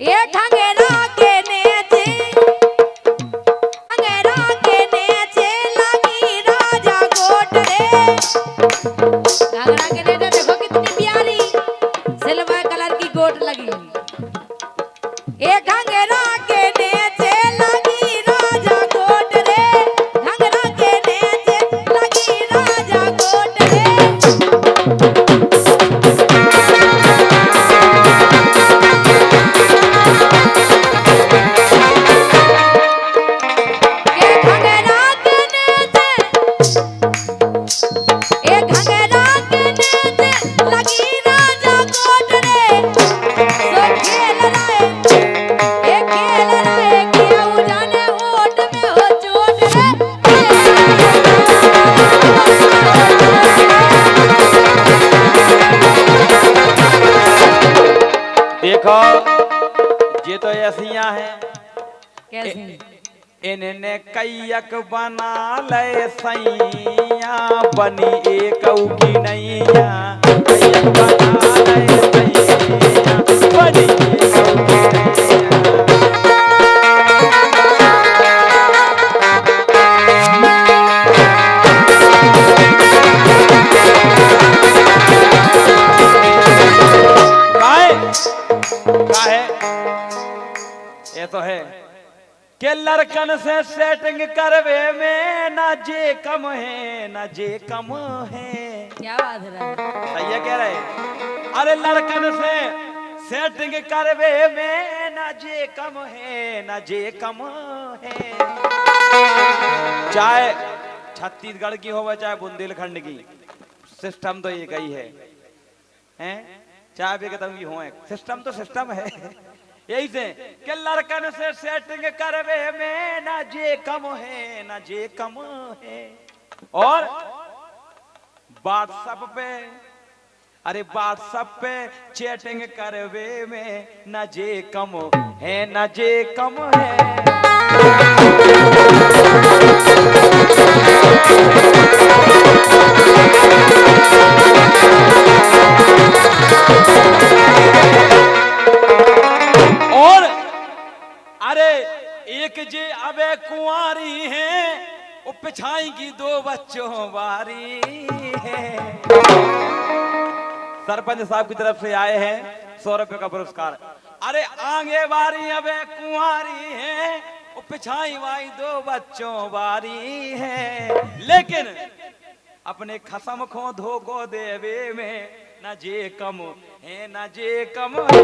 ये घंगेरा के नेचे घंगेरा के नेचे लगी राजा गोट रे। घंगरा के नेचे देखो कितनी प्यारी सिल्वर कलर की गोट लगी। ये घंगेरा के नेचे लगी राजा गोट रे। घंगरा के नेचे लगी राजा गोट रे। देखो ये तो ऐसिया है कैसी इन्हें कैयक बना ले सैया बनी एक की नैया कैयक बना ले सैया बनी एक का है ये तो है के लड़कन से सेटिंग करवे में ना जे कम है ना जे कम है। क्या बात है सही है कह रहे अरे लड़कन से सेटिंग करवे में ना जे कम है ना जे कम है। चाहे छत्तीसगढ़ की हो चाहे बुंदेलखंड की सिस्टम तो एक ही है हैं चाहे भी कहता हूँ हो सिस्टम तो सिस्टम है यही से कि लड़कन से सेटिंग करवे में ना जे कम है ना जे कम है। और व्हाट्सएप पे अरे व्हाट्सएप पे चैटिंग करवे में ना जे कम है ना जे कम है। और अरे एक जे अबे कुंवारी है वो पिछाई की दो बच्चों वारी है। सरपंच साहब की तरफ से आए हैं 100 रुपए का पुरस्कार। अरे आगे बारी अबे कुंवारी है वो पिछाई वाई दो बच्चों वारी है। लेकिन अपने खसम खो धोखो देवे में ना जे कम है ना जे कम है।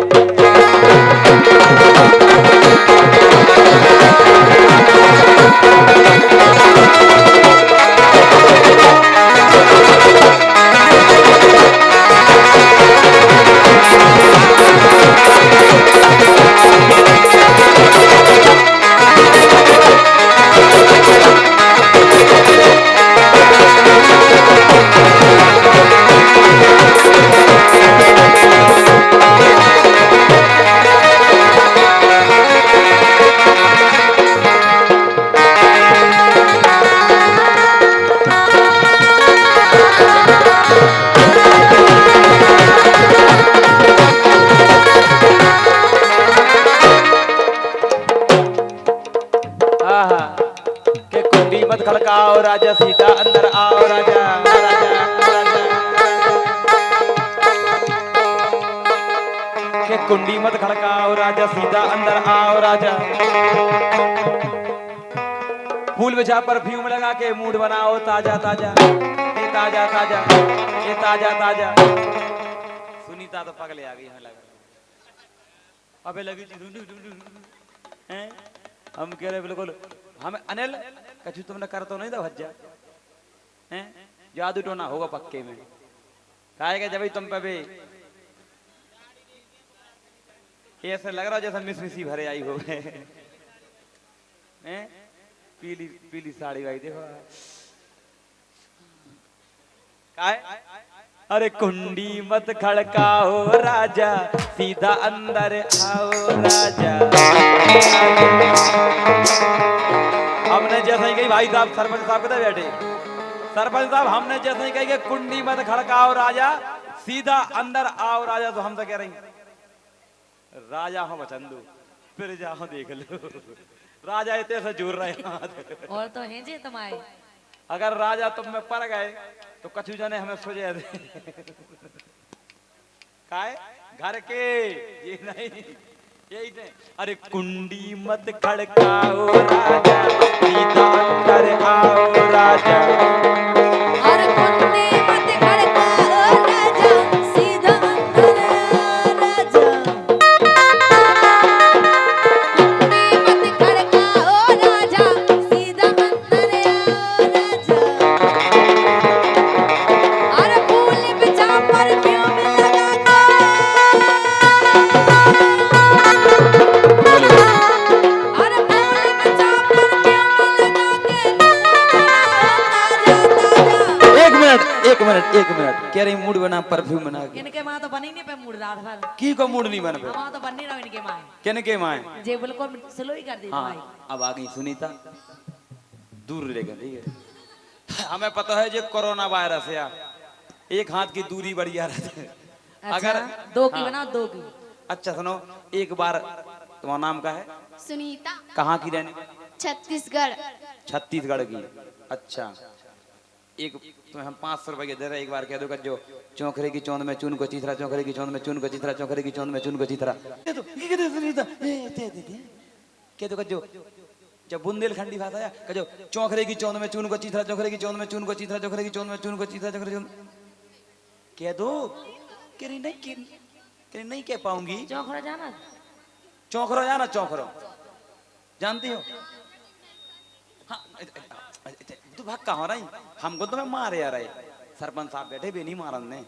के कुंडी मत खड़काओ राजा सीधा अंदर आओ राजा राजा राजा के कुंडी मत खड़काओ राजा सीधा अंदर आओ राजा। फूल बिछा परफ्यूम लगा के मूड बनाओ ताजा ताजा ये ताजा ताजा ये ताजा ताजा। सुनीता तो पगले आ गई यहाँ लगा अबे लगी हैं हम कह रहे बिल्कुल हम अनिल कछु तुमने कर तो नहीं था भज्जा हैं जादू टोना होगा पक्के में कहेगा जब तुम पे भी ऐसे लग रहा जैसा मिस मिसी भरे आई हो हैं पीली पीली साड़ी भाई देखो काय अरे कुंडी मत खड़काओ राजा सीधा अंदर आओ राजा। हमने जैसे ही कही भाई साहब सरपंच साहब किधर बैठे सरपंच साहब हमने जैसे ही कही कि कुंडी मत खड़काओ राजा सीधा अंदर आओ राजा तो हम तो कह रही राजा हो बचंदू फिर जाओ देख लो राजा इतने से जुड़ रहे हाथ और तो हैं जे तुम्हारे अगर राजा तुम में पड़ गए तो कछु जने हमें सोचे दे काय घर के ये नहीं यही नहीं अरे कुंडी मत खड़काओ राजा सीधा अंदर आओ राजा और कुंडी मत खड़काओ राजा सीधा अंदर आओ राजा कुंडी मत खड़काओ राजा सीधा अंदर आओ राजा और फूल बिछा परफ्यूम लगा के और फूल बिछा परफ्यूम लगा के एक मिनट कह रही मूड बना परफ्यूम बना के इनके मां तो बनी नहीं पे मूड रात भर की को मूड नहीं बन पे मां तो बननी रहो इनके मां किन के माए जे बिल्कुल स्लो ही कर दी भाई हाँ अब आ गई सुनीता दूर रहेगा ठीक है हमें पता है जो कोरोना वायरस है एक हाथ की दूरी बढ़िया रहती है अगर दो की बनाओ दो की अच्छा सुनो एक बार तुम्हारा नाम का है सुनीता कहाँ की रहने छत्तीसगढ़ छत्तीसगढ़ की अच्छा एक तुम्हें हम 500 रुपए दे रहे एक बार कह दो जो चौखरे की चौंध में चून को चीथरा चौखरे की चौंध में चून को चीथरा चौखरे की चौंध में चून को चीथरा कह दो जो जब बुंदेलखंडी भाषा है कह जो चौखरे की चौंध में चून को चीथरा चौखरे की चौंध में चून को चीथरा चौखरे की चौंध में चून को चीथरा चौखरे कह दो कह नहीं कह पाऊंगी चौखड़ा जाना चौखरो जाना चौखरो जानती हो हाँ तू भाग कहाँ रही हमको तो मैं मारे आ रहे सरपंच साहब बैठे भी नहीं मारन ने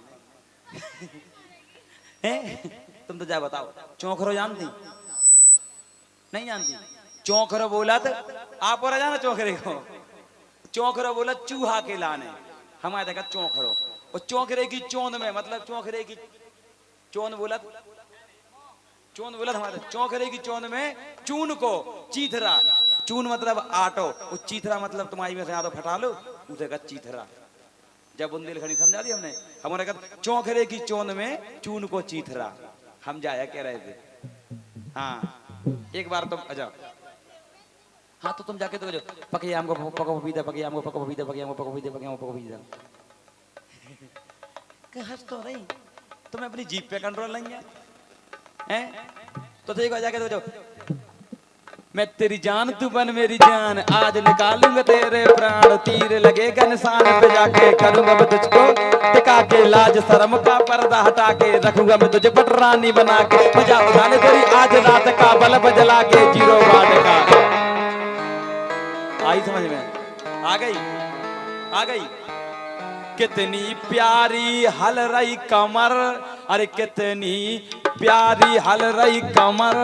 तुम तो जा बताओ चौखरो जानती नहीं जानती चौखरो बोला तो आप और जाना चौखरे को चौखरो बोला चूहा के लाने हमारे देखा चौखरो और चौखरे की चौंध में मतलब चौखरे की चौंध बोला हमारे चौखरे की चौंध में चून को चीथरा चून मतलब आटो और चीथरा मतलब तुम्हारी में से यहाँ तो फटा लो उसे कहा चीथरा जब बुंदेलखंडी समझा दी हमने हमारे कहा चौखरे की चौंध में चून को चीथरा हम जाया कह रहे थे हाँ एक बार तुम अच्छा हाँ तो तुम जाके तो जो पके आम को पको पपीता पके आम को पको पपीता पके आम को पको पपीता पके आम को पको पपीता हंस तो रही तुम्हें अपनी जीप पे कंट्रोल नहीं है हैं तो देखो जाके तो जो मैं तेरी जान तू बन मेरी जान आज निकालूंगा तेरे प्राण तीर लगेगा निशान पे जाके करूंगा मैं तुझको टिका के लाज शर्म का पर्दा हटा के रखूंगा मैं तुझे पटरानी बना के मजा उठाने तेरी आज रात का बल्ब जला के 0 वाट का आई समझ में आ गई कितनी प्यारी हल रही कमर अरे कितनी प्यारी हल रही कमर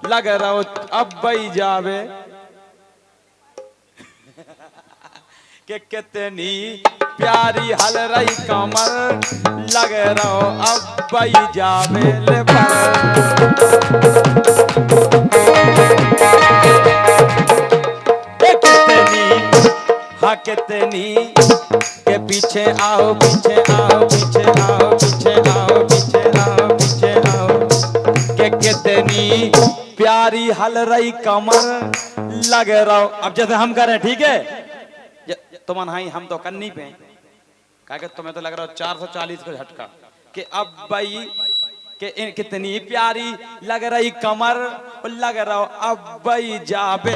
लग रहा हो अब बई जावे कि कितनी प्यारी हल रही कमर लग रहा हो अब बई जावे ले कितनी के पीछे आओ पीछे आओ पीछे आओ पीछे आओ पीछे आओ पीछे आओ के कितनी प्यारी हल रही कमर लग रहा हो अब जैसे हम कर रहे हैं ठीक है तुम हाई हम तो करनी पे क्या तुम्हें तो लग रहा हो 440 को झटका कि अब भाई के कितनी प्यारी लग रही कमर लग रहा हो अब भाई जाबे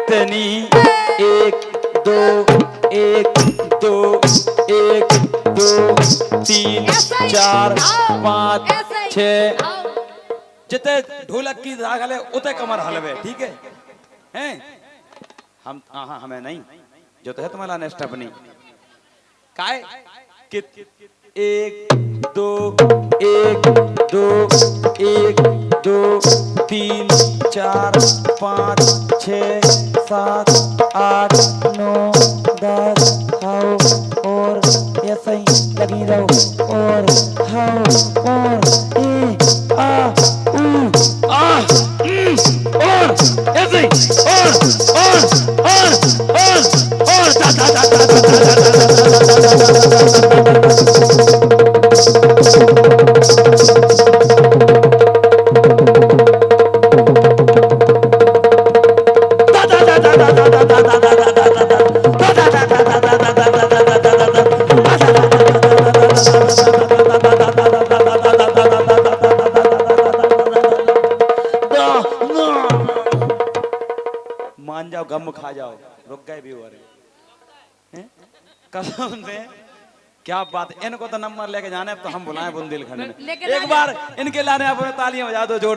कितनी 1 2 1 2 1 2 3 4 5 6 जिते ढोलक की राग हले उते कमर हलवे, ठीक है? हैं? हम हाँ हमें नहीं जो तो है तुम्हारा नेस्ट अपनी काय कि 1 2 1 2 1 2 3 4 5 6 7 8 9 10 आओ और ऐसे ही लगी रहो और हाओ और आ ऊ आ और ऐसे ही और दा दा दा दा मान जाओ गम खा जाओ रुक गए भी हो रहे कसम से क्या बात है। इनको तो नंबर लेके जाने अब तो हम बुलाएं बुंदेलखंड में लेके एक बार इनके लाने आप तालियां बजा दो जोर